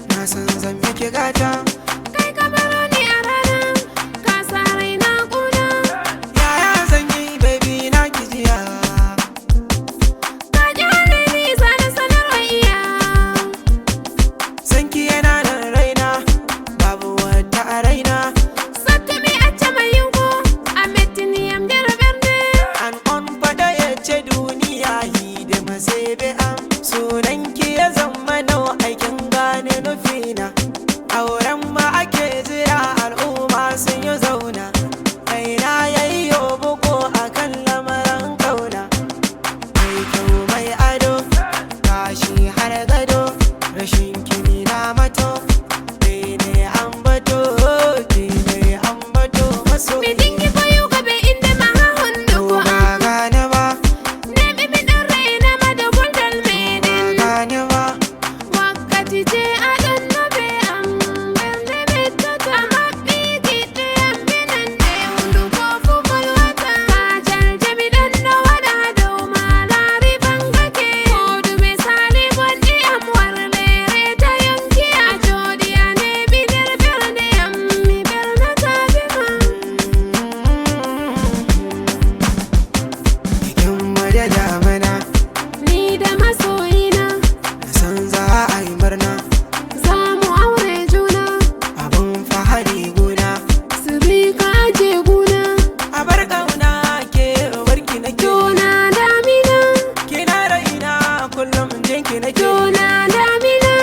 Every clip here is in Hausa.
na san zan miki gata. Kai ka baro ni a rana, ka sa raina kuna. Yaya zan yi baby na kijiya. Ka kyale ni zana sanarwa iya. Sanki yana nan raina, babu wata a raina. Sattumi a ce mai yinko, a metini yam jira berne. An on fada ya ce duniya hidima sai be am. Sunanki ya zama nawa aikin gane nufina. Auren ma ake jira al'umma sun yi zauna. Kaina yayyo bugu a kan lamarin kauna. Mai kyau mai ado, gashi har gado. Rashin kini na mato, kai ne ambato, kai ne ambato maso. Mi dingi koyo ka be inda ma ha hundu ko Ba am. gane ba, Ne mi mi dan raina ma da gundal ba menen. gane ba. Wakkati je a ɗan nabe am berne bettata. Amma ɓiki ɗayan binan ne hundu ko fukol wata. Kajar mi ɗan na waɗa dow ma laari bangake. Kodu misali gonɗi am warlere ta yonki a jooɗi a neɓidir bernde am mi bernata be ma. Cikin waje damina, Ni da masoyina na san za a yi murna. za mu aure juna. Abun fahari gona, Sirri ka aje guna. a bar ƙauna ke warki nake. Jona damina, Kina raina kullum jinki nake. jona damina.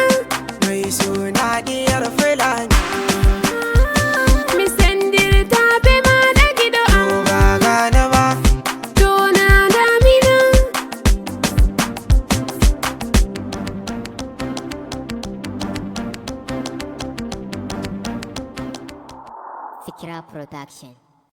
Mai suna diyar Fulani, Mi sendirta be ma da gido to am. ba gane ba. Jona damina. Fikra Production.